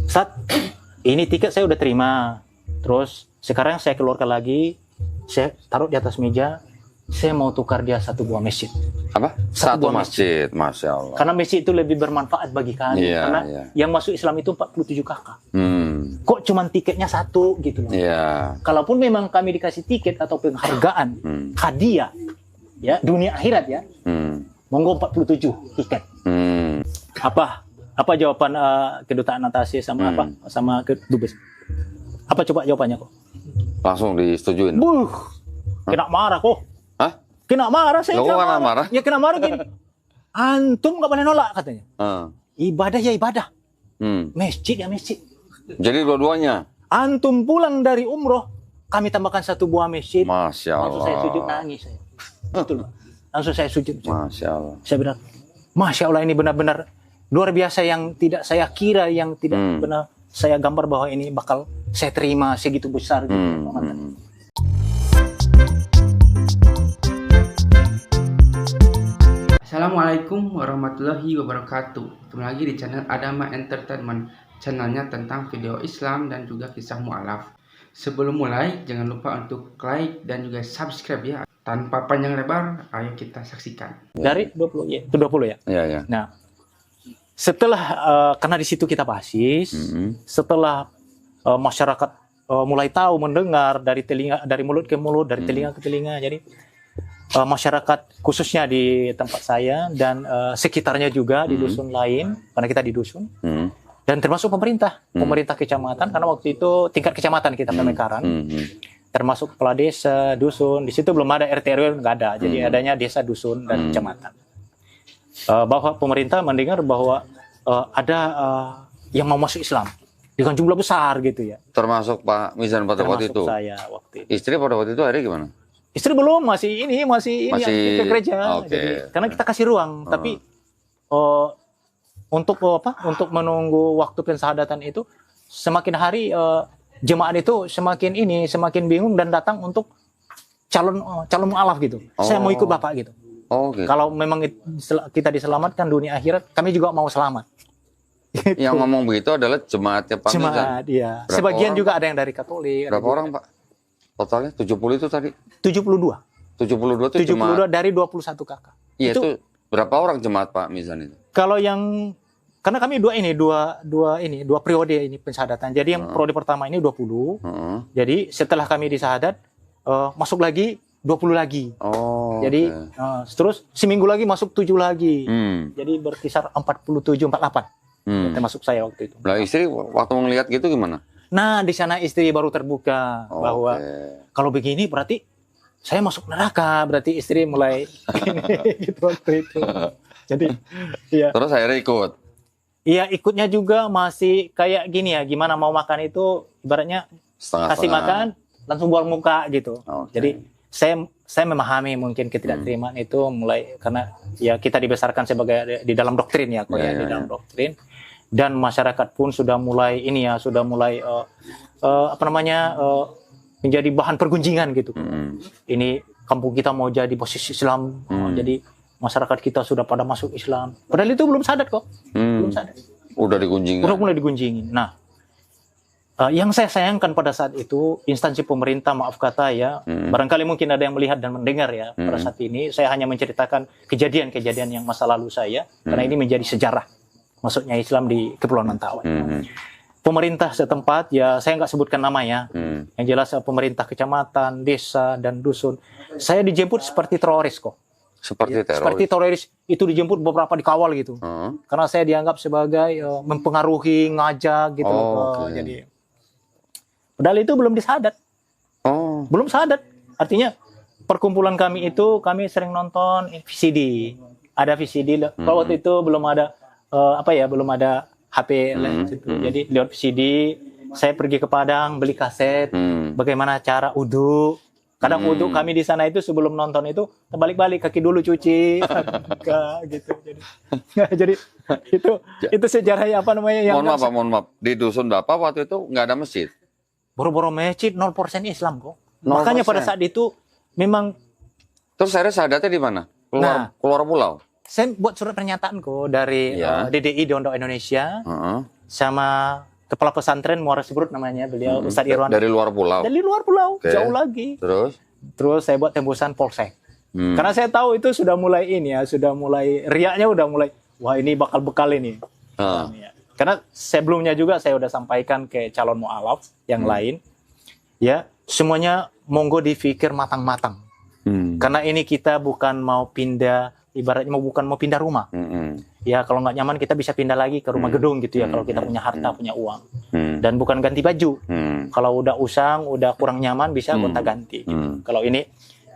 Saat ini tiket saya udah terima, terus sekarang saya keluarkan lagi, saya taruh di atas meja, saya mau tukar dia satu buah masjid. Apa? Satu masjid, Masya Allah. Karena masjid itu lebih bermanfaat bagi kami, karena yang masuk Islam itu 47 kakak. Kok cuman tiketnya satu gitu loh. Kalaupun memang kami dikasih tiket atau penghargaan, hadiah, ya dunia akhirat ya, monggo 47 tiket. Apa jawaban kedutaan Atase sama apa sama kedubes? Apa coba jawabannya kok? Langsung disetujuin. Kena marah kok. Hah? Kena marah saya. Kena marah? Ya kena marah gini. Antum nggak boleh nolak katanya. Ibadah ya ibadah. Masjid ya masjid. Jadi dua-duanya. Antum pulang dari umroh, kami tambahkan satu buah masjid. Masya Allah. Langsung saya sujud nangis saya. Betul. Langsung saya sujud. Masya Allah. Saya benar. Masya Allah, ini benar-benar luar biasa yang tidak saya kira, yang tidak benar saya gambar bahwa ini bakal saya terima segitu besar gitu. Assalamualaikum warahmatullahi wabarakatuh. Ketemu lagi di channel Adama Entertainment, channelnya tentang video Islam dan juga kisah mu'alaf. Sebelum mulai, jangan lupa untuk like dan juga subscribe ya. Tanpa panjang lebar, ayo kita saksikan. Dari 20 ya, itu 20 ya. Iya. Nah, setelah karena di situ kita basis, setelah masyarakat mulai tahu, mendengar dari telinga, dari mulut ke mulut, dari telinga ke telinga, jadi masyarakat khususnya di tempat saya dan sekitarnya juga di dusun lain, karena kita di dusun, dan termasuk pemerintah kecamatan, karena waktu itu tingkat kecamatan kita Pemekaran, termasuk kepala desa, dusun, di situ belum ada RT RW, nggak ada, jadi adanya desa, dusun, dan kecamatan. Bahwa pemerintah mendengar bahwa ada yang mau masuk Islam dengan jumlah besar gitu ya. Termasuk Pak Mizan pada waktu itu. Saya waktu itu. Istri pada waktu itu hari gimana? Istri belum, masih ke gereja. Jadi, karena kita kasih ruang, tapi untuk menunggu waktu pensyahadatan itu semakin hari jemaat itu semakin bingung dan datang untuk calon mu'alaf gitu. Saya mau ikut Bapak gitu. Gitu. Kalau memang kita diselamatkan dunia akhirat, kami juga mau selamat. Gitu. Yang ngomong begitu adalah jemaatnya Pak Mizan. Jemaat, iya. Sebagian juga ada yang dari Katolik. Berapa orang, Pak? Totalnya 70 itu tadi? 72. 72 itu 72 jemaat. dari 21 kakak. Iya, itu berapa orang jemaat Pak Mizan itu? Kalau yang karena kami dua periode ini pensyahadatan. Jadi yang periode pertama ini 20. Jadi setelah kami disahadat masuk lagi 20 lagi. Jadi terus seminggu lagi masuk 7 lagi. Jadi berkisar 47 48. Termasuk saya waktu itu. Nah, istri waktu melihat gitu gimana? Nah, di sana istri baru terbuka bahwa kalau begini berarti saya masuk neraka, berarti istri mulai gitu waktu itu. Jadi ya. Terus akhirnya ikut. Iya, ikutnya juga masih kayak gini ya, gimana mau makan itu ibaratnya kasih makan langsung buang muka gitu. Jadi saya memahami mungkin ketidakterimaan itu mulai karena ya kita dibesarkan sebagai di dalam doktrin ya, di dalam doktrin. Dan masyarakat pun sudah mulai menjadi bahan pergunjingan gitu. Ini kampung kita mau jadi posisi Islam, jadi masyarakat kita sudah pada masuk Islam. Padahal itu belum sadar kok, belum sadar. Udah digunjingin. Udah mulai digunjingin. Nah, yang saya sayangkan pada saat itu instansi pemerintah, maaf kata ya, barangkali mungkin ada yang melihat dan mendengar ya. Pada saat ini saya hanya menceritakan kejadian-kejadian yang masa lalu saya, karena ini menjadi sejarah masuknya Islam di Kepulauan Mentawai. Pemerintah setempat, ya saya nggak sebutkan namanya, yang jelas pemerintah kecamatan, desa, dan dusun, saya dijemput seperti teroris kok. Seperti teroris itu dijemput beberapa dikawal gitu, karena saya dianggap sebagai mempengaruhi, ngajak gitu. Jadi, padahal itu belum disadat, belum sadat. Artinya perkumpulan kami itu kami sering nonton VCD, ada VCD. Kalau waktu itu belum ada belum ada HP gitu. Jadi lewat VCD saya pergi ke Padang beli kaset bagaimana cara wudu. Kadang wudu kami di sana itu sebelum nonton itu terbalik-balik, kaki dulu cuci gitu. Jadi itu sejarahnya yang mohon maaf. Di dusun Bapak waktu itu nggak ada masjid. Boro-boro masjid 0% Islam kok. 0%. Makanya pada saat itu memang. Terus saya sadatnya di mana? Keluar pulau. Saya buat surat pernyataan kok dari DDI Dondok Indonesia sama kepala pesantren Muara Seberut namanya beliau, Ustadz Irwan. Dari luar pulau. Dari luar pulau, Oke. jauh lagi. Terus saya buat tembusan polsek. Karena saya tahu itu sudah mulai ini ya, sudah mulai riaknya udah mulai, wah ini bakal bekal ini. Ya. Karena sebelumnya juga saya udah sampaikan ke calon mu'alaf yang lain, ya semuanya monggo dipikir matang-matang. Karena ini kita bukan mau pindah, ibaratnya bukan mau pindah rumah. Ya kalau nggak nyaman kita bisa pindah lagi ke rumah gedung gitu ya, kalau kita punya harta, punya uang. Dan bukan ganti baju. Kalau udah usang, udah kurang nyaman bisa gonta ganti. Gitu. Kalau ini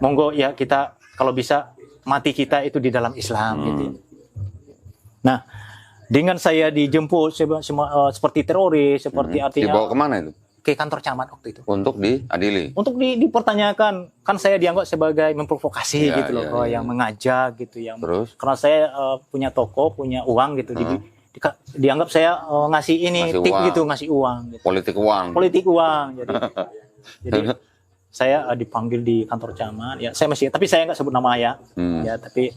monggo ya kita kalau bisa mati kita itu di dalam Islam gitu. Nah, dengan saya dijemput seperti teroris, seperti artinya dibawa kemana itu? Ke kantor camat waktu itu. Untuk diadili. Untuk dipertanyakan, kan saya dianggap sebagai memprovokasi Ya, gitu loh, ya. yang mengajak gitu, yang Terus? karena saya punya toko, punya uang gitu, dianggap saya ngasih ini Ngasih tip uang. gitu, ngasih uang. Gitu. Politik uang. Politik uang, jadi saya dipanggil di kantor camat, ya saya masih, tapi saya nggak sebut nama ya, ya tapi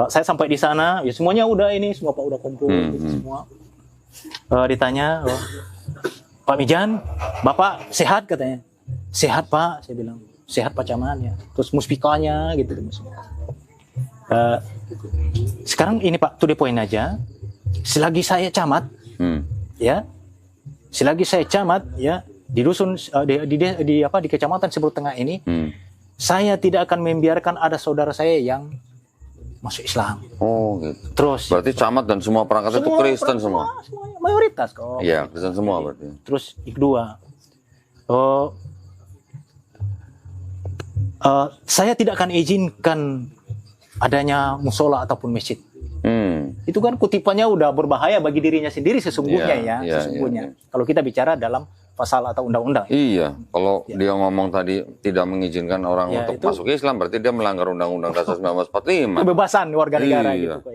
saya sampai di sana, ya semuanya udah ini, semua Pak udah kumpul, gitu, semua ditanya, Pak Mijan, Bapak sehat katanya, sehat Pak, saya bilang, sehat Pak Camat ya, terus muspikanya gitu, sekarang ini Pak, to the point aja, selagi saya camat, ya, selagi saya camat, ya. Di dusun di kecamatan Seberut Tengah ini, saya tidak akan membiarkan ada saudara saya yang masuk Islam. Oh gitu. Terus Berarti camat dan semua perangkat itu Kristen semua. Semuanya mayoritas kok. Iya, Kristen semua berarti. Terus kedua, saya tidak akan izinkan adanya musola ataupun masjid. Itu kan kutipannya udah berbahaya bagi dirinya sendiri sesungguhnya sesungguhnya. Kalau kita bicara dalam pasal atau undang-undang. Iya, kalau dia ngomong tadi tidak mengizinkan orang untuk itu, masuk Islam, berarti dia melanggar Undang-Undang Dasar 1945. Kebebasan warga negara Iya. gitu.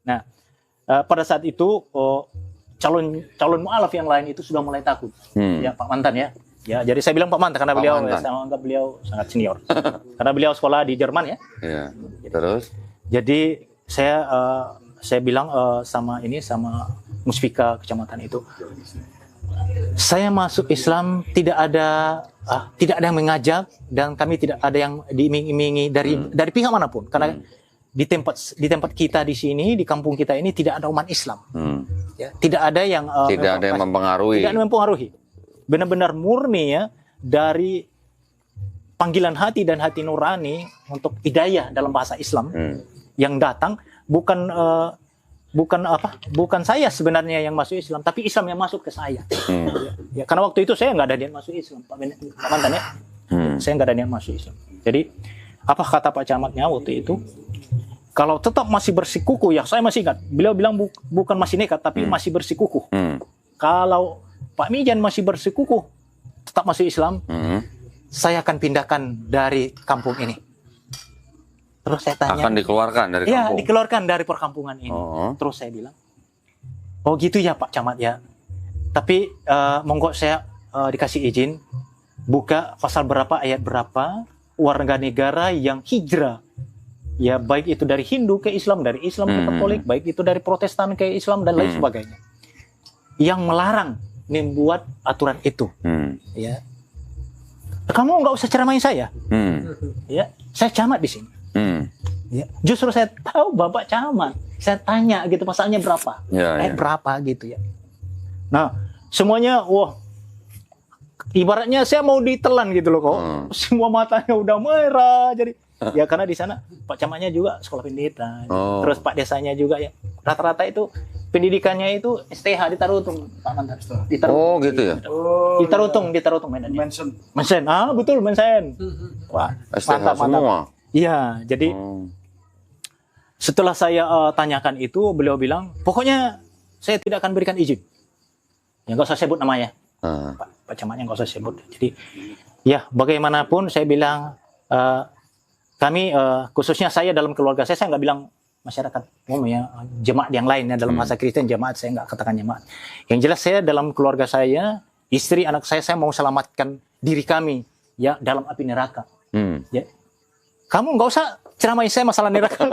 Nah, pada saat itu calon mu'alaf yang lain itu sudah mulai takut. Ya Pak Mantan ya. Ya, jadi saya bilang Pak Mantan karena beliau saya anggap beliau sangat senior. Karena beliau sekolah di Jerman ya. Iya. Terus? Jadi saya bilang sama Muspika kecamatan itu, saya masuk Islam tidak ada yang mengajak dan kami tidak ada yang diiming-imingi dari pihak manapun, karena di tempat kita di sini, di kampung kita ini tidak ada umat Islam. Ya, tidak ada yang mempengaruhi. Tidak ada yang mempengaruhi. Benar-benar murni ya dari panggilan hati dan hati nurani untuk hidayah dalam bahasa Islam yang datang bukan saya sebenarnya yang masuk Islam, tapi Islam yang masuk ke saya. Ya, karena waktu itu saya nggak ada niat masuk Islam, Pak Mantan ya. Saya nggak ada niat masuk Islam. Jadi apa kata Pak Camatnya waktu itu? Kalau tetap masih bersikukuh, ya saya masih ingat. Beliau bilang bukan masih nekat, tapi masih bersikukuh. Kalau Pak Mijan masih bersikukuh, tetap masuk Islam, saya akan pindahkan dari kampung ini. Terus saya tanya, akan dikeluarkan dari kampung? Iya, dikeluarkan dari perkampungan ini. Terus saya bilang, oh gitu ya Pak Camat ya. Tapi monggo saya dikasih izin buka pasal berapa, ayat berapa, warga negara yang hijrah. Ya baik itu dari Hindu ke Islam, dari Islam ke Katolik, baik itu dari Protestan ke Islam dan lain sebagainya. Yang melarang membuat aturan itu. Ya. Kamu nggak usah ceramain saya. Ya, saya camat di sini. Ya, justru saya tahu Bapak camat. Saya tanya gitu pasalnya berapa, berapa gitu ya. Nah semuanya, wah, ibaratnya saya mau ditelan gitu loh kok. Semua matanya udah merah. Jadi ya karena di sana Pak camatnya juga sekolah pendeta. Terus Pak desanya juga ya. Rata-rata itu pendidikannya itu STH di Tarutung, Pak Mantan. Oh gitu ya. Di Tarutung Medan. Mensen. Betul Mensen. Wah, STH mantap. semua. Iya, jadi setelah saya tanyakan itu, beliau bilang, pokoknya saya tidak akan berikan izin. Ya nggak usah sebut namanya, Pak Camatnya nggak usah sebut. Jadi, ya bagaimanapun saya bilang, kami khususnya saya dalam keluarga saya nggak bilang masyarakat umum ya, jemaat yang lain ya, dalam bahasa Kristen jemaat, saya nggak katakan jemaat. Yang jelas saya dalam keluarga saya, istri, anak saya mau selamatkan diri kami ya dalam api neraka. Ya. Kamu nggak usah ceramai saya masalah neraka.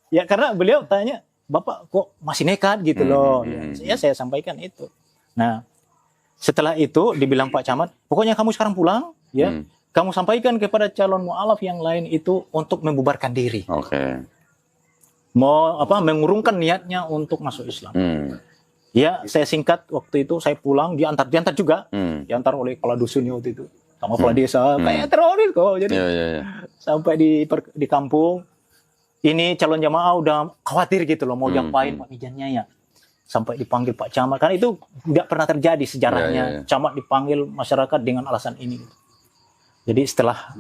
Ya, karena beliau tanya, Bapak kok masih nekat gitu loh. Ya, saya sampaikan itu. Nah, setelah itu dibilang Pak Camat, pokoknya kamu sekarang pulang, ya. Kamu sampaikan kepada calon mu'alaf yang lain itu untuk membubarkan diri. Oke. Mau mengurungkan niatnya untuk masuk Islam. Ya, saya singkat waktu itu saya pulang diantar juga, diantar oleh kepala dusun waktu itu, sama kepala desa, kayak teroris kok. Jadi sampai di kampung, ini calon jamaah udah khawatir gitu loh, mau diapain Pak Mijannya ya. Sampai dipanggil Pak Camat, karena itu nggak pernah terjadi sejarahnya. Camat dipanggil masyarakat dengan alasan ini. Jadi setelah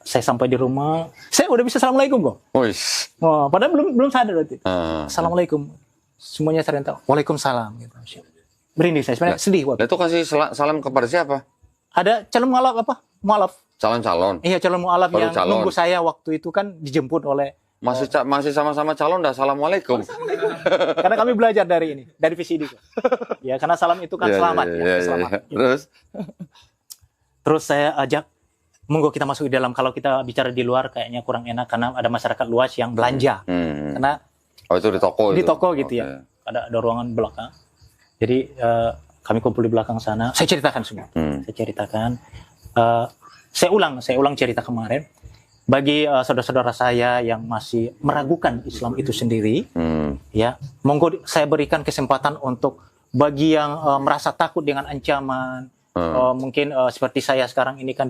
saya sampai di rumah, saya udah bisa assalamualaikum kok. Oh, padahal belum sadar waktu itu. Assalamualaikum. Semuanya serentak. Waalaikumsalam. Gitu. Merinding saya, sebenarnya sedih waktu. Itu kasih salam kepada siapa? Ada calon mualaf. Calon-calon. Iya, calon mualaf yang calon. nunggu saya waktu itu kan dijemput oleh. Masih sama-sama calon dah assalamualaikum. Karena kami belajar dari VCD. Ya, karena salam itu kan selamat. Selamat. Terus saya ajak, monggo kita masuk di dalam. Kalau kita bicara di luar kayaknya kurang enak karena ada masyarakat luas yang belanja. Karena itu di toko. Di toko gitu ya. Ada ruangan belakang. Jadi kami kumpul di belakang sana. Saya ceritakan semua. Saya ceritakan. Saya ulang cerita kemarin. Bagi saudara-saudara saya yang masih meragukan Islam itu sendiri, ya, monggo saya berikan kesempatan untuk bagi yang merasa takut dengan ancaman, mungkin seperti saya sekarang ini kan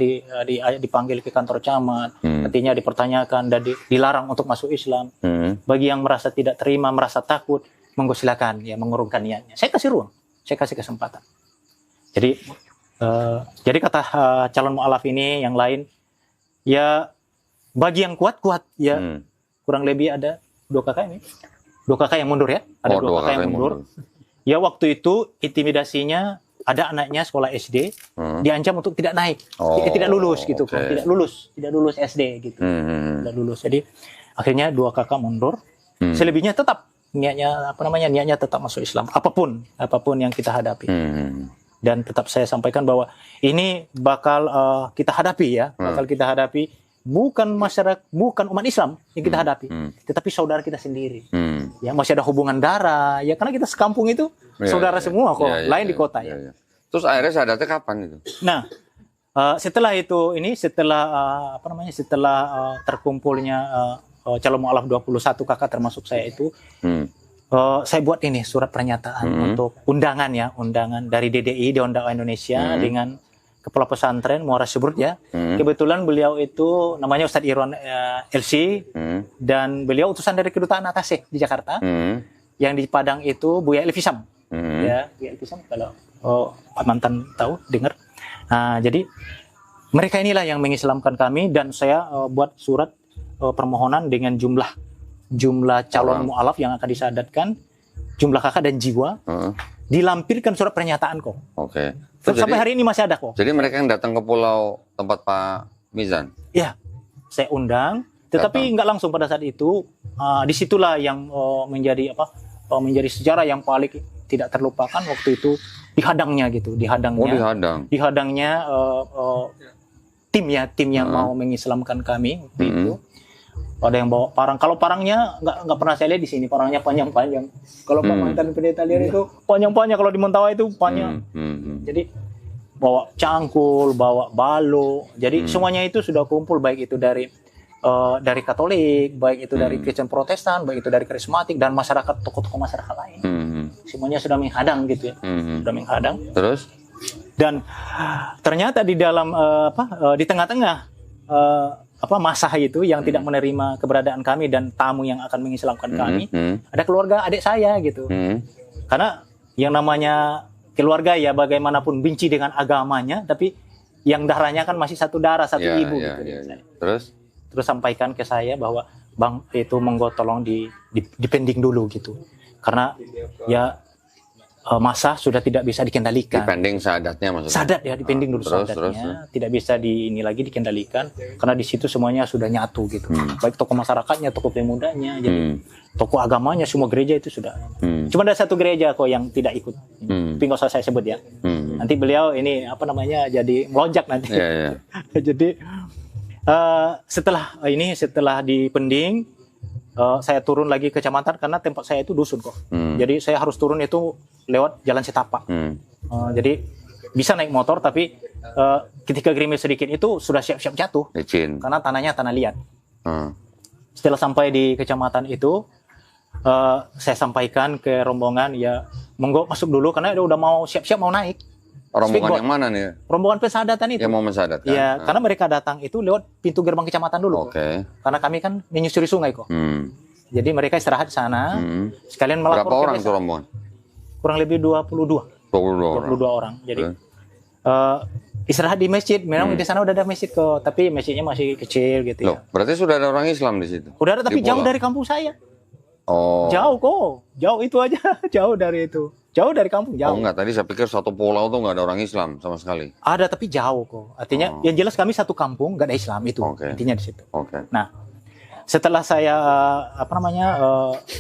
dipanggil ke kantor camat, artinya dipertanyakan dan dilarang untuk masuk Islam. Bagi yang merasa tidak terima, merasa takut, monggo silakan ya mengurungkan niatnya. Saya kasih ruang, saya kasih kesempatan. Jadi kata calon mu'alaf ini yang lain, ya. Bagi yang kuat ya, kurang lebih ada 2 kakak ini, 2 kakak yang mundur ya, ada 2 kakak yang mundur. Ya waktu itu intimidasinya ada anaknya sekolah SD, diancam untuk tidak naik, tidak lulus gitu, tidak lulus SD gitu, tidak lulus. Jadi akhirnya 2 kakak mundur, selebihnya tetap niatnya tetap masuk Islam, apapun yang kita hadapi. Dan tetap saya sampaikan bahwa ini bakal kita hadapi ya, bukan masyarakat, bukan umat Islam yang kita hadapi, tetapi saudara kita sendiri. Ya masih ada hubungan darah, ya karena kita sekampung itu saudara semua kok, lain di kota ya. Terus akhirnya sadatnya kapan itu? Nah, setelah itu setelah terkumpulnya calon mu'alaf 21 kakak termasuk saya itu, saya buat ini surat pernyataan untuk undangan dari DDI, Dewan Dakwah Indonesia dengan Kepala Pesantren Muara Subrut ya. Kebetulan beliau itu namanya Ustadz Irwan LC dan beliau utusan dari Kedutaan Atasih di Jakarta. Yang di Padang itu Buya Elvisam. Ya, Buya Elvisam kalau Pak Mantan tahu, dengar. Nah, jadi mereka inilah yang mengislamkan kami dan saya buat surat permohonan dengan jumlah calon mu'alaf yang akan disadatkan, jumlah kakak dan jiwa. Dilampirkan surat pernyataan kok. Oke. Sampai hari ini masih ada kok. Jadi mereka yang datang ke pulau tempat Pak Mizan? Ya, saya undang. Tetapi nggak langsung pada saat itu. Disitulah yang menjadi sejarah yang paling tidak terlupakan waktu itu dihadangnya. Dihadangnya tim yang mau mengislamkan kami waktu itu. Ada yang bawa parang. Kalau parangnya nggak pernah saya lihat di sini. Parangnya panjang-panjang. Kalau Pak Mantan pendeta lihat itu panjang-panjang. Kalau di Mentawai itu panjang. Jadi bawa cangkul, bawa balo. Jadi semuanya itu sudah kumpul, baik itu dari Katolik, baik itu dari Kristen Protestan, baik itu dari karismatik dan masyarakat, tokoh-tokoh masyarakat lain. Semuanya sudah menghadang gitu ya. Sudah menghadang. Terus? Dan ternyata di dalam di tengah-tengah masa itu yang tidak menerima keberadaan kami dan tamu yang akan mengislamkan kami, ada keluarga adik saya gitu. Karena yang namanya keluarga ya bagaimanapun benci dengan agamanya, tapi yang darahnya kan masih satu darah, satu ibu gitu. Terus sampaikan ke saya bahwa Bang itu monggo tolong dipending dulu gitu. Karena ya masa sudah tidak bisa dikendalikan. Dipending sadatnya maksudnya? Sadat ya, dipending dulu sadatnya. Tidak bisa lagi dikendalikan. Karena di situ semuanya sudah nyatu gitu. Baik tokoh masyarakatnya, tokoh pemudanya, jadi tokoh agamanya, semua gereja itu sudah. Cuma ada satu gereja kok yang tidak ikut. Tapi nggak usah saya sebut ya. Nanti beliau ini jadi melonjak nanti. Jadi setelah dipending, saya turun lagi ke kecamatan karena tempat saya itu dusun kok. Jadi saya harus turun itu lewat jalan setapak. Jadi bisa naik motor tapi ketika gerimis sedikit itu sudah siap-siap jatuh. Licin. Karena tanahnya tanah liat. Setelah sampai di kecamatan itu saya sampaikan ke rombongan ya monggo masuk dulu karena udah mau siap-siap mau naik. Rombongan yang mana nih? Rombongan pensadatan itu. Yang mau mensadatkan. Iya, karena mereka datang itu lewat pintu gerbang kecamatan dulu. Oke. Karena kami kan menyusuri sungai kok. Jadi mereka istirahat di sana. Sekalian melapor. Berapa orang tuh rombongan? Kurang lebih 22 orang. Jadi istirahat di masjid. Memang di sana udah ada masjid kok, tapi masjidnya masih kecil gitu Loh, ya. berarti sudah ada orang Islam di situ? Udah ada tapi Di jauh pulau? dari kampung saya. Oh. Jauh kok. Jauh itu aja. Jauh dari itu. Jauh dari kampung, Oh jauh. enggak, tadi saya pikir satu pulau tuh nggak ada orang Islam sama sekali. Ada tapi jauh kok. Artinya yang jelas kami satu kampung nggak ada Islam itu. Intinya di situ. Oke. Nah, setelah saya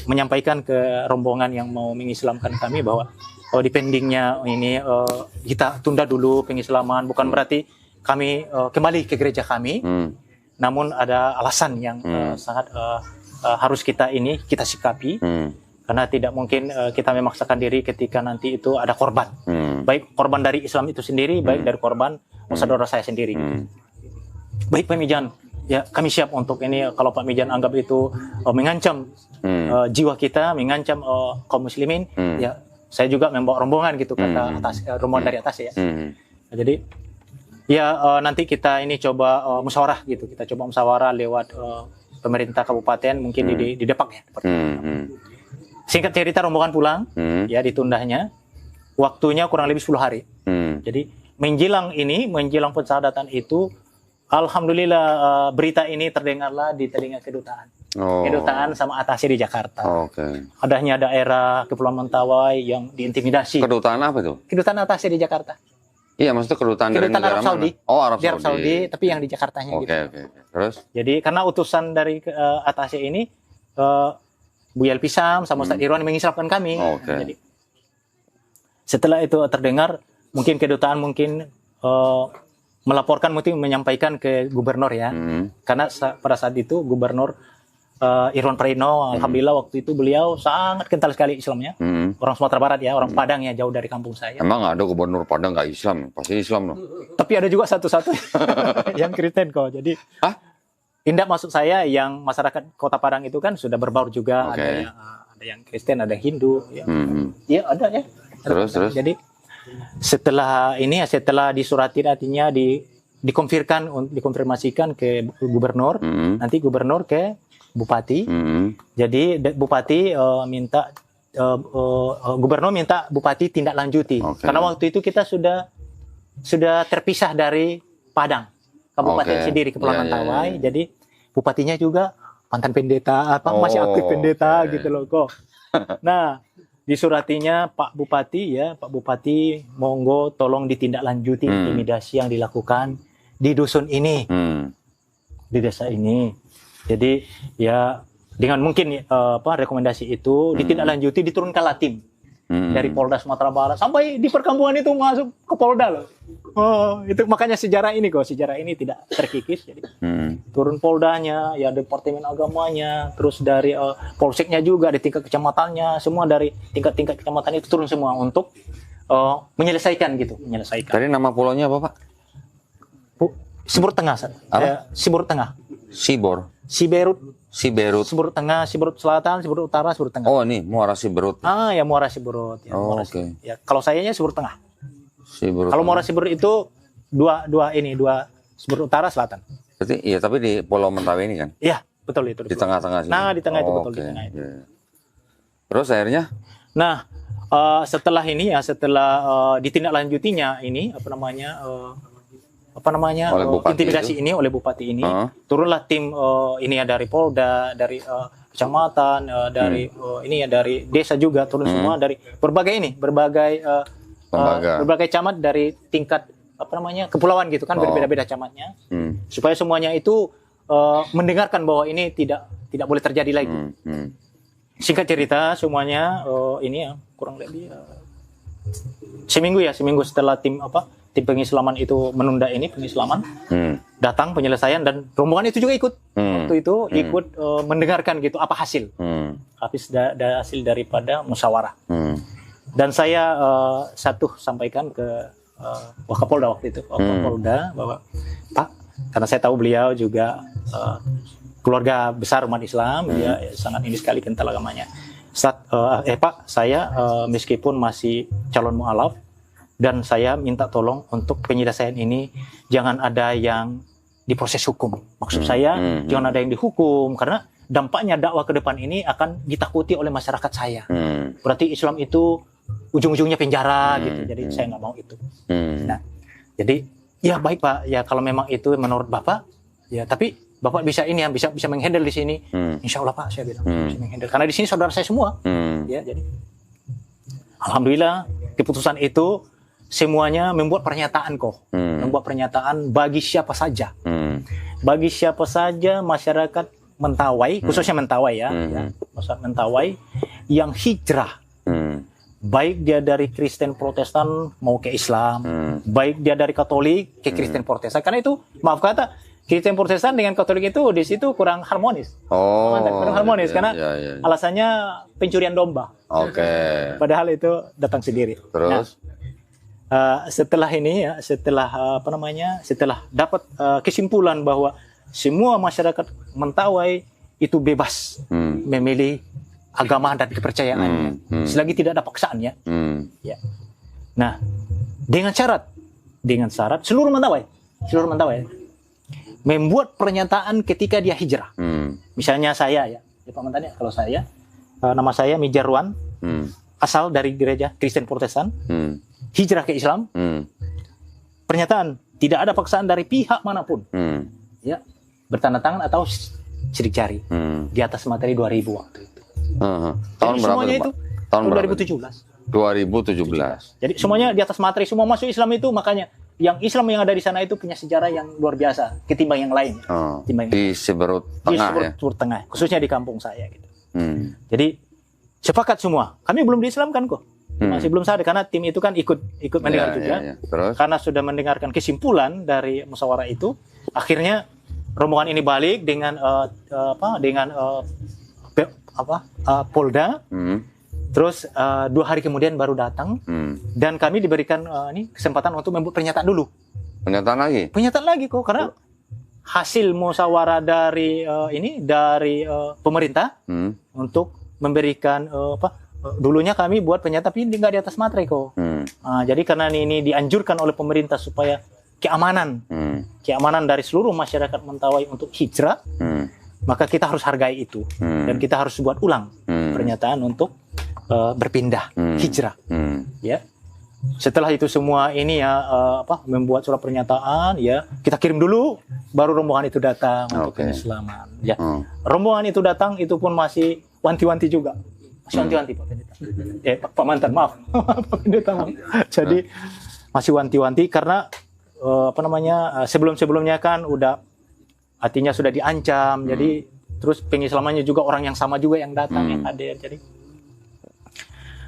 menyampaikan ke rombongan yang mau mengislamkan kami bahwa dependingnya ini kita tunda dulu pengislaman, bukan berarti kami kembali ke gereja kami, namun ada alasan yang sangat harus kita sikapi. Karena tidak mungkin kita memaksakan diri ketika nanti itu ada korban. Baik korban dari Islam itu sendiri, baik dari korban saudara saya sendiri. Baik Pak Mijan, ya kami siap untuk ini kalau Pak Mijan anggap itu mengancam jiwa kita, mengancam kaum muslimin, ya saya juga membawa rombongan gitu kata atas rombongan dari atas ya. Nah, jadi ya nanti kita ini coba musyawarah gitu. Kita coba musyawarah lewat pemerintah kabupaten mungkin di Depak ya. Singkat cerita rombongan pulang, ya ditundanya, waktunya kurang lebih 10 hari. Jadi menjelang pensadatan itu, alhamdulillah berita ini terdengarlah di telinga kedutaan. Kedutaan sama atasnya di Jakarta. Adanya daerah Kepulauan Mentawai yang diintimidasi. Kedutaan apa itu? Kedutaan atasnya di Jakarta. Iya, maksudnya kedutaan dari negara Arab Saudi. mana? Oh, Arab Di Arab Saudi, tapi yang di Jakartanya gitu. Oke. Terus? Jadi karena utusan dari atasnya ini Bu Yelpi Sam sama Ustadz Irwan mengislamkan kami. Jadi setelah itu terdengar, mungkin kedutaan melaporkan, mungkin menyampaikan ke gubernur ya. Karena pada saat itu gubernur Irwan Prayitno, alhamdulillah waktu itu beliau sangat kental sekali Islamnya. Orang Sumatera Barat ya, orang Padang ya, jauh dari kampung saya. Emang nggak ada gubernur Padang nggak Islam? Pasti Islam loh. Tapi ada juga satu-satu yang Kristen kok. Jadi Indah maksud saya yang masyarakat Kota Padang itu kan sudah berbaur juga, ada yang Kristen, ada Hindu, ya, ya ada ya. Terus. Jadi setelah disuratin artinya dikonfirmasikan ke gubernur, nanti gubernur ke bupati. Jadi bupati gubernur minta bupati tindak lanjuti, karena waktu itu kita sudah terpisah dari Padang. Kabupaten sendiri Kepulauan Mentawai, jadi bupatinya juga mantan pendeta masih aktif pendeta gitu loh kok. Nah, disuratinya Pak Bupati monggo tolong ditindaklanjuti intimidasi yang dilakukan di dusun ini, di desa ini. Jadi ya dengan mungkin rekomendasi itu ditindaklanjuti, diturunkan tim dari Polda Sumatera Barat sampai di perkampungan itu masuk ke Polda loh. Itu makanya sejarah ini tidak terkikis. Jadi turun Poldanya, ya Departemen Agamanya, terus dari Polseknya juga di tingkat kecamatannya, semua dari tingkat-tingkat kecamatan itu turun semua untuk menyelesaikan. Tadi nama pulaunya apa Pak? Sibur Tengah. Sibur Tengah. Siberut, Siberut Tengah, Siberut Selatan, Siberut Utara, Siberut Tengah. Oh, ini Muara Siberut. Ya Muara Siberut. Ya, oke. Ya, kalau sayanya Siberut Tengah. Kalau Muara Siberut itu dua Siberut Utara, Selatan. Berarti iya, tapi di Pulau Mentawai ini kan? Iya, betul itu. Di tengah-tengah sini. Nah, di tengah itu betul di tengah itu. Yeah. Terus akhirnya? Nah, setelah ditindaklanjutinya ini intimidasi ini oleh bupati ini, turunlah tim ini ya dari Polda, dari kecamatan, dari dari desa juga turun semua, dari berbagai camat dari tingkat kepulauan gitu kan, berbeda-beda camatnya, supaya semuanya itu mendengarkan bahwa ini tidak boleh terjadi lagi. Singkat cerita semuanya kurang lebih seminggu setelah tim pengislaman itu menunda pengislaman. datang penyelesaian dan rombongan itu juga ikut waktu itu ikut mendengarkan gitu apa hasil hasil daripada musyawarah. Dan saya sampaikan ke Wakapolda waktu itu, Wakapolda bahwa Pak, karena saya tahu beliau juga keluarga besar umat Islam, dia sangat ini sekali kental agamanya. Pak, saya meskipun masih calon mu'alaf dan saya minta tolong untuk penyelesaian ini jangan ada yang diproses hukum. Maksud saya jangan ada yang dihukum karena dampaknya dakwah ke depan ini akan ditakuti oleh masyarakat saya. Berarti Islam itu ujung-ujungnya penjara gitu. Jadi saya nggak mau itu. Nah, jadi ya baik Pak, ya kalau memang itu menurut Bapak, ya tapi Bapak bisa ini ya, bisa menghandle di sini. Insya Allah Pak, saya bilang bisa menghandle. Karena di sini saudara saya semua. Ya, jadi alhamdulillah keputusan itu semuanya membuat pernyataan kok. Membuat pernyataan bagi siapa saja. Bagi siapa saja masyarakat Mentawai, khususnya Mentawai ya, masyarakat Mentawai yang hijrah. Baik dia dari Kristen Protestan mau ke Islam, baik dia dari Katolik ke Kristen Protestan. Karena itu, maaf kata, Kristen Protestan dengan Katolik itu di situ kurang harmonis. Kurang harmonis karena alasannya pencurian domba. Padahal itu datang sendiri. Terus setelah ini ya, setelah dapat kesimpulan bahwa semua masyarakat Mentawai itu bebas memilih agama dan kepercayaannya, selagi tidak ada paksaan ya. Ya. Nah, dengan syarat seluruh Mentawai membuat pernyataan ketika dia hijrah. Misalnya saya ya Pak Mantan ya, kalau saya nama saya Mijarwan, asal dari gereja Kristen Protestan, hijrah ke Islam, pernyataan tidak ada paksaan dari pihak manapun, ya bertanda tangan atau sidik jari di atas materi 2000 waktu itu. Tahun berapa itu? Tahun 2017. 2017. Jadi semuanya di atas materi, semua masuk Islam itu, makanya yang Islam yang ada di sana itu punya sejarah yang luar biasa ketimbang yang lain. Di Siberut Tengah ya. Tengah, khususnya di kampung saya gitu. Jadi sepakat semua. Kami belum diislamkan kok. Masih belum sadar karena tim itu kan ikut mendengar juga. Terus? Karena sudah mendengarkan kesimpulan dari musyawarah itu, akhirnya rombongan ini balik dengan Polda. Terus 2 hari kemudian baru datang dan kami diberikan kesempatan untuk membuat pernyataan dulu. Pernyataan lagi? Pernyataan lagi kok karena hasil musyawarah dari pemerintah untuk memberikan dulunya kami buat pernyataan tapi nggak di atas materi kok. Jadi karena ini dianjurkan oleh pemerintah supaya keamanan dari seluruh masyarakat Mentawai untuk hijrah. Maka kita harus hargai itu dan kita harus buat ulang pernyataan untuk berpindah hijrah. Ya, setelah itu semua ini ya membuat surat pernyataan ya kita kirim dulu, baru rombongan itu datang untuk pengislaman. Ya, rombongan itu datang itu pun masih wanti-wanti juga, masih wanti-wanti Pak Pendeta. Pak Mantan maaf, Pak Pendeta maaf. Jadi masih wanti-wanti karena sebelum-sebelumnya kan udah artinya sudah diancam, jadi terus pengislamannya juga orang yang sama juga yang datang yang hadir.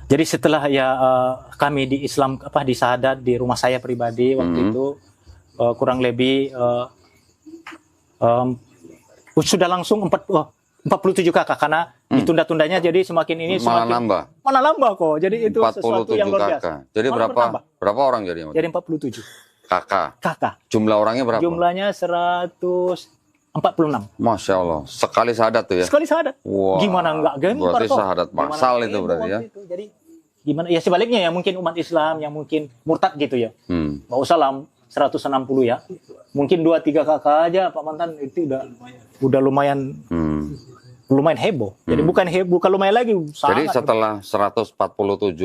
Jadi setelah kami di Islam di Sahadat di rumah saya pribadi waktu itu kurang lebih sudah langsung 47 kakak karena ditunda-tundanya jadi semakin ini malah nambah kok. Jadi itu sesuatu yang luar biasa. Jadi berapa orang jadi? Jadi 47 kakak. Jumlah orangnya berapa? Jumlahnya 146. Masya Allah, sekali sahadat tuh ya? Sekali sahadat. Wow. Gimana enggak gempar berarti sahadat massal itu berarti ya? Itu. Jadi gimana ya sebaliknya ya mungkin umat Islam yang mungkin murtad gitu ya. Nggak usah lah 160 ya. Mungkin 2-3 kakak aja Pak Mantan itu udah lumayan heboh. Jadi bukan lumayan lagi. Jadi setelah 147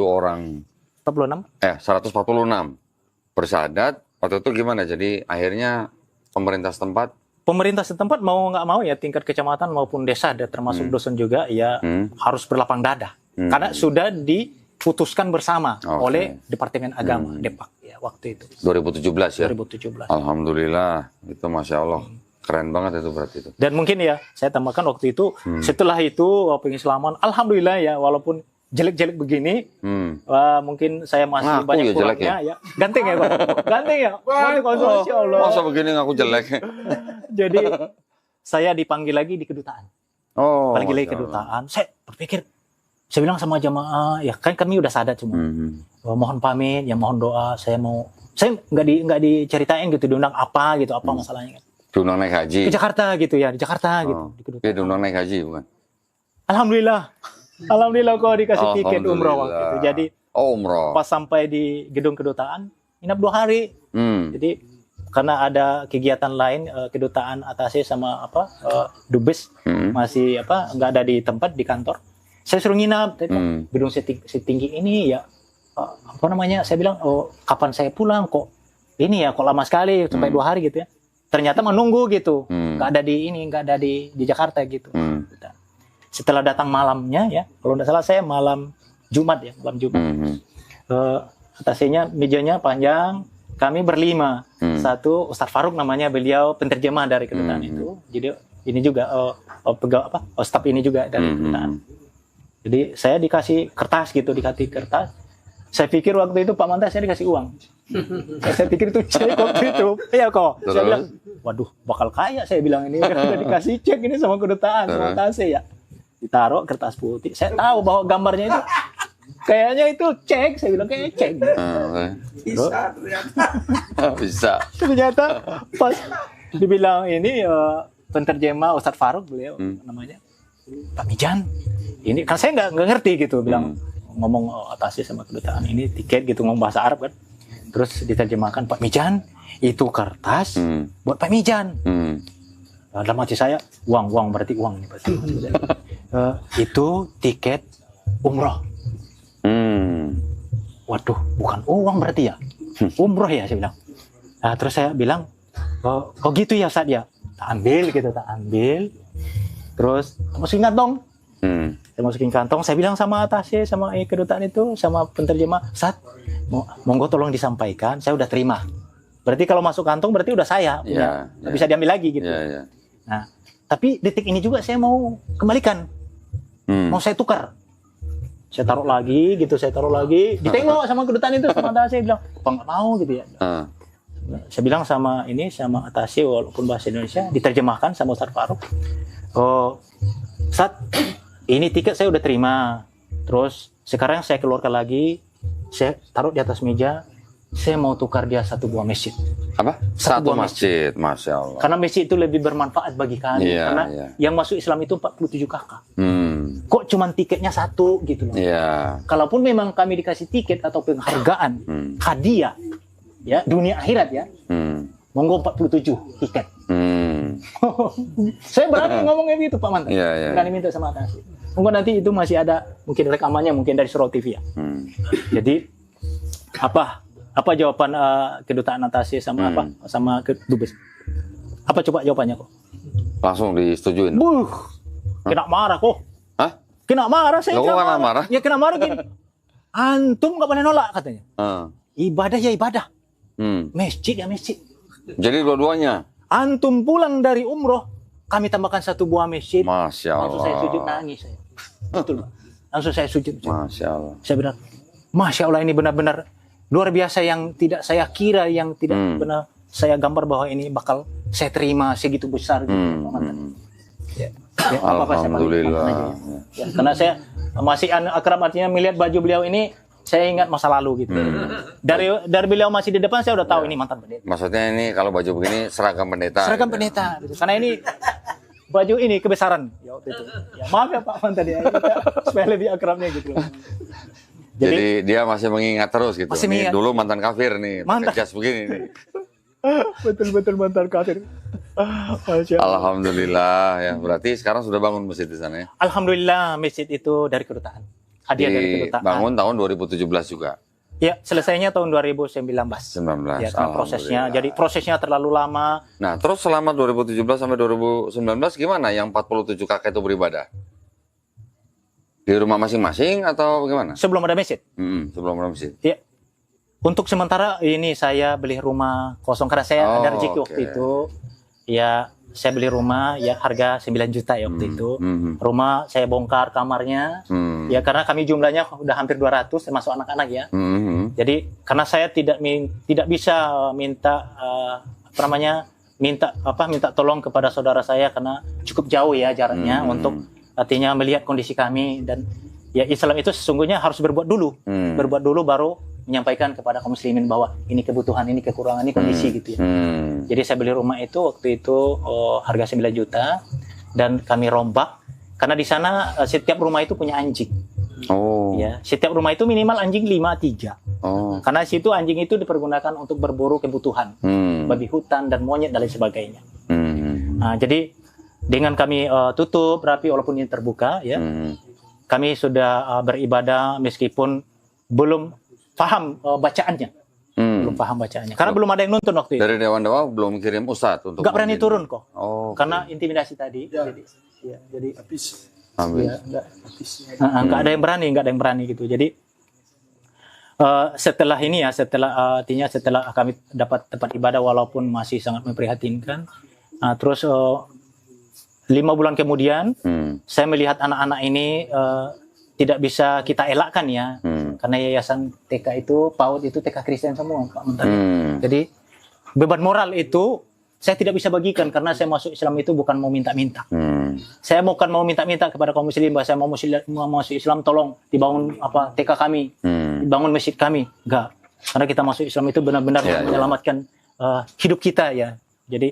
orang 146 bersahadat waktu itu gimana? Jadi akhirnya pemerintah setempat mau nggak mau ya tingkat kecamatan maupun desa termasuk dusun juga ya harus berlapang dada karena sudah diputuskan bersama oleh Departemen Agama Depak ya waktu itu 2017 ya 2017. Alhamdulillah itu Masya Allah keren banget itu berarti itu. Dan mungkin ya saya tambahkan waktu itu setelah itu pengislaman alhamdulillah ya walaupun jelek-jelek begini, wah, mungkin saya masih banyak kurangnya ya. Ganteng ya, Pak? Ganteng ya? Masya Allah. Masa begini ngaku jelek? Jadi saya dipanggil lagi di kedutaan. Panggil lagi kedutaan. Saya berpikir, saya bilang sama jamaah, ya kan kami udah sadar semua. Mohon pamit, ya mohon doa. Saya nggak diceritain gitu, diundang apa gitu, apa masalahnya. Diundang naik haji. Ke Jakarta gitu ya, di Jakarta gitu. Di kedutaan. Diundang naik haji bukan? Alhamdulillah kok dikasih tiket umroh waktu itu. Jadi umroh. Pas sampai di gedung kedutaan, nginap 2 hari. Jadi karena ada kegiatan lain, kedutaan atasnya sama dubes masih nggak ada di tempat di kantor. Saya suruh nginap. Gedung setinggi ini ya saya bilang, kapan saya pulang kok ini ya kok lama sekali sampai 2 hari gitu ya. Ternyata menunggu gitu, nggak ada di Jakarta gitu. Setelah datang malamnya ya, kalau nggak salah saya malam Jumat. Atasnya mejanya panjang, kami berlima. Satu Ustadz Faruk namanya, beliau penterjemah dari kedutaan itu. Jadi ini juga staf ini juga dari kedutaan. Jadi saya dikasih kertas. Saya pikir waktu itu Pak Mantas saya dikasih uang. Saya pikir itu cek waktu itu. Iya kok. Saya bilang, waduh bakal kaya saya bilang ini. Udah dikasih cek ini sama kedutaan, sama tasnya ya. Ditaruh kertas putih. Saya tahu bahwa gambarnya itu kayaknya itu cek. Saya bilang kayaknya cek. Bisa. Ternyata pas dibilang ini penterjemah Ustadz Faruk beliau namanya Pak Mijan. Ini kan saya nggak ngerti gitu bilang ngomong atasnya sama kedutaan ini tiket gitu ngomong bahasa Arab kan. Terus diterjemahkan Pak Mijan itu kertas buat Pak Mijan. Dalam hati saya uang berarti uang nih pasti. Itu tiket umroh. Waduh, bukan uang berarti ya? Umroh ya saya bilang. Nah, terus saya bilang, oh gitu ya Ustadz ya. Tak ambil. Terus masukin kantong. Saya masukin kantong. Saya bilang sama atasnya, sama kedutaan itu, sama penterjemah, Ustadz, monggo tolong disampaikan. Saya udah terima. Berarti kalau masuk kantong berarti udah saya punya, bisa diambil lagi gitu. Nah, tapi detik ini juga saya mau kembalikan. Mau saya tukar. Saya taruh lagi. Ditengok sama kedutaan itu, sama atasnya bilang, apa nggak mau gitu ya. Saya bilang sama atasnya walaupun bahasa Indonesia diterjemahkan sama Ustadz Faruk. Ustadz, ini tiket saya udah terima. Terus sekarang saya keluarkan lagi, saya taruh di atas meja. Saya mau tukar dia 1 buah masjid. Apa? Satu masjid, Masya Allah. Karena masjid itu lebih bermanfaat bagi kami. Karena yang masuk Islam itu 47 kakak. Kok cuman tiketnya 1 gitu loh. Kalaupun memang kami dikasih tiket atau penghargaan, hadiah, ya dunia akhirat ya, monggo 47 tiket. Saya berani ngomongnya gitu Pak Mantan. Berani minta sama atas. Monggo nanti itu masih ada mungkin rekamannya mungkin dari Surau TV ya. Jadi apa jawaban kedutaan atasnya sama dubes? Apa coba jawabannya kok? Langsung disetujuin. Kena marah kok. Hah? Kena marah saya. Kena marah? Ya kena marah gini. Antum nggak boleh nolak katanya. Ibadah ya ibadah. Masjid ya masjid. Jadi dua-duanya. Antum pulang dari umroh, kami tambahkan 1 buah masjid. Masya Allah. Langsung saya sujud nangis saya. Betul Pak. Langsung saya sujud. Masya Allah. Saya bilang, Masya Allah ini benar-benar luar biasa yang tidak saya kira, yang tidak benar saya gambar bahwa ini bakal saya terima segitu besar gitu. Alhamdulillah. Karena saya masih akrab, artinya melihat baju beliau ini, saya ingat masa lalu gitu. Dari beliau masih di depan saya udah tahu ini mantan pendeta. Maksudnya ini kalau baju begini seragam pendeta. Seragam pendeta. Gitu. Karena ini baju ini kebesaran. Ya, waktu itu. Ya, maaf ya Pak mantan ya, supaya lebih akrabnya gitu. Jadi dia masih mengingat terus gitu. Masih nih, mengingat. dulu mantan kafir nih, pakai jas begini nih. Betul mantan kafir. Alhamdulillah ya. Berarti sekarang sudah bangun masjid di sana ya? Alhamdulillah masjid itu dari kedutaan. Hadiah dari kedutaan. Bangun tahun 2017 juga. Ya, selesainya tahun 2019. 19. Ya, prosesnya. Jadi prosesnya terlalu lama. Nah, terus selama 2017 sampai 2019 gimana yang 47 kakek itu beribadah? Di rumah masing-masing atau bagaimana? Sebelum ada masjid. Sebelum ada masjid. Ya. Untuk sementara ini saya beli rumah kosong karena saya ada rezeki waktu itu. ya saya beli rumah ya harga 9 juta ya waktu itu. Rumah saya bongkar kamarnya, ya karena kami jumlahnya udah hampir 200 termasuk anak-anak ya. Jadi karena saya tidak bisa minta minta tolong kepada saudara saya karena cukup jauh ya jaraknya untuk artinya melihat kondisi kami, dan ya Islam itu sesungguhnya harus berbuat dulu baru menyampaikan kepada kaum muslimin bahwa ini kebutuhan, ini kekurangan, ini kondisi gitu ya. Jadi saya beli rumah itu waktu itu harga 9 juta dan kami rombak karena di sana setiap rumah itu punya anjing. Ya, setiap rumah itu minimal anjing 5-3. Karena situ anjing itu dipergunakan untuk berburu kebutuhan, babi hutan dan monyet dan lain sebagainya. Nah, jadi dengan kami tutup rapi walaupun ini terbuka ya. Kami sudah beribadah meskipun belum paham bacaannya. Belum paham bacaannya. Karena belum ada yang nonton waktu itu. Dari Dewan Dakwah belum kirim ustadz untuk nggak berani turun kok. Karena Okay. intimidasi tadi. Ya. Jadi Habis. Habis. nggak ada yang berani gitu. Jadi setelah ini ya, artinya setelah kami dapat tempat ibadah walaupun masih sangat memprihatinkan. Terus 5 bulan kemudian saya melihat anak-anak ini tidak bisa kita elakkan ya, karena yayasan TK itu PAUD itu TK Kristen semua Pak Menteri. Jadi beban moral itu saya tidak bisa bagikan karena saya masuk Islam itu bukan mau minta-minta. Saya bukan mau minta-minta kepada kaum muslimin bahwa saya mau masuk Islam, tolong dibangun TK kami, dibangun masjid kami. Enggak. Karena kita masuk Islam itu benar-benar menyelamatkan hidup kita ya. Jadi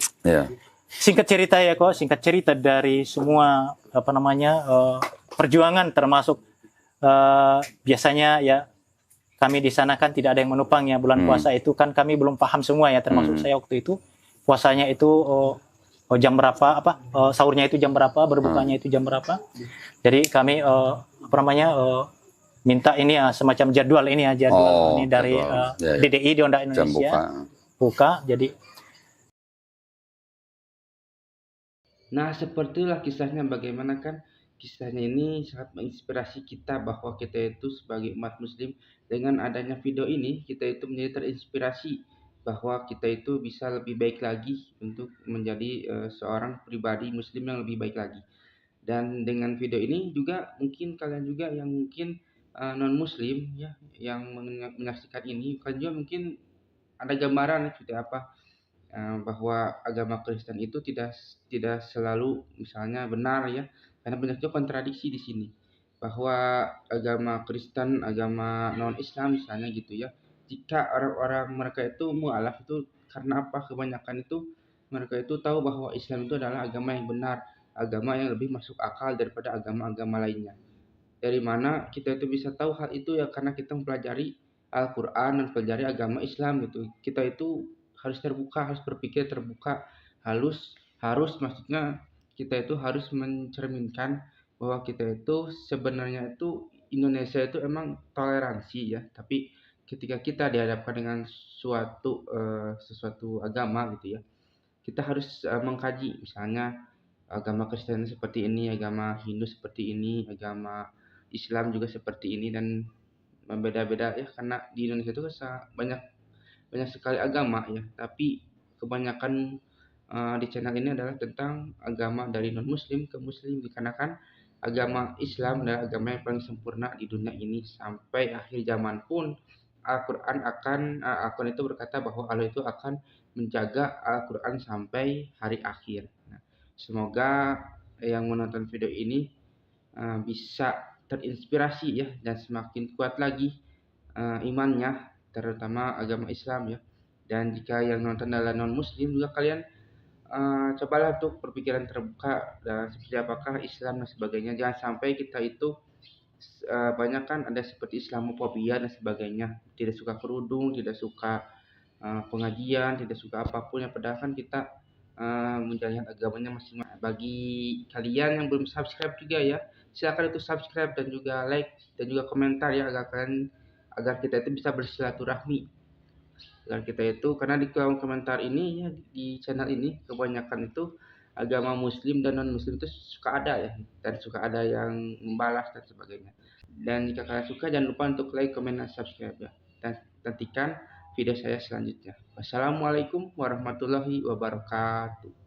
singkat cerita dari semua perjuangan termasuk biasanya ya kami di sana kan tidak ada yang menopang ya, bulan puasa itu kan kami belum paham semua ya, termasuk saya waktu itu puasanya itu jam berapa, sahurnya itu jam berapa, berbukanya itu jam berapa. Jadi kami minta ini semacam jadwal ini dari DDI di Onda Indonesia buka. Jadi Nah, sepertilah kisahnya, bagaimana kan kisahnya ini sangat menginspirasi kita bahwa kita itu sebagai umat muslim, dengan adanya video ini kita itu menjadi terinspirasi bahwa kita itu bisa lebih baik lagi untuk menjadi seorang pribadi muslim yang lebih baik lagi. Dan dengan video ini juga mungkin kalian juga yang mungkin non muslim ya, yang menyaksikan ini, kalian juga mungkin ada gambaran seperti apa bahwa agama Kristen itu tidak selalu misalnya benar ya, karena banyak juga kontradiksi di sini bahwa agama Kristen, agama non Islam misalnya gitu ya, jika orang-orang mereka itu mualaf itu karena apa, kebanyakan itu mereka itu tahu bahwa Islam itu adalah agama yang benar, agama yang lebih masuk akal daripada agama-agama lainnya. Dari mana kita itu bisa tahu hal itu ya, karena kita mempelajari Al-Quran dan pelajari agama Islam gitu. Kita itu harus terbuka, harus berpikir terbuka, harus maksudnya kita itu harus mencerminkan bahwa kita itu sebenarnya itu Indonesia itu emang toleransi ya, tapi ketika kita dihadapkan dengan sesuatu agama gitu ya, kita harus mengkaji misalnya agama Kristen seperti ini, agama Hindu seperti ini, agama Islam juga seperti ini, dan berbeda-beda ya, karena di Indonesia itu banyak sekali agama ya, tapi kebanyakan di channel ini adalah tentang agama dari non muslim ke muslim, dikarenakan agama Islam adalah agama yang paling sempurna di dunia ini. Sampai akhir zaman pun Al-Quran itu berkata bahwa Allah itu akan menjaga Al-Quran sampai hari akhir. Nah, semoga yang menonton video ini bisa terinspirasi ya, dan semakin kuat lagi imannya, terutama agama Islam ya. Dan jika yang nonton adalah non muslim juga, kalian cobalah untuk berpikiran terbuka dan seperti apakah Islam dan sebagainya. Jangan sampai kita itu banyak kan ada seperti Islamofobia dan sebagainya, tidak suka kerudung, tidak suka pengajian, tidak suka apapun yang padahal kan kita menjalankan agamanya masing-masing. Bagi kalian yang belum subscribe juga ya, silakan itu subscribe dan juga like dan juga komentar ya, agar kita itu bisa bersilaturahmi. Agar kita itu, karena di kolom komentar ini ya, di channel ini kebanyakan itu agama muslim dan non muslim itu suka ada ya, dan suka ada yang membalas dan sebagainya. Dan jika kalian suka, jangan lupa untuk like, comment, dan subscribe ya. Dan nantikan video saya selanjutnya. Wassalamualaikum warahmatullahi wabarakatuh.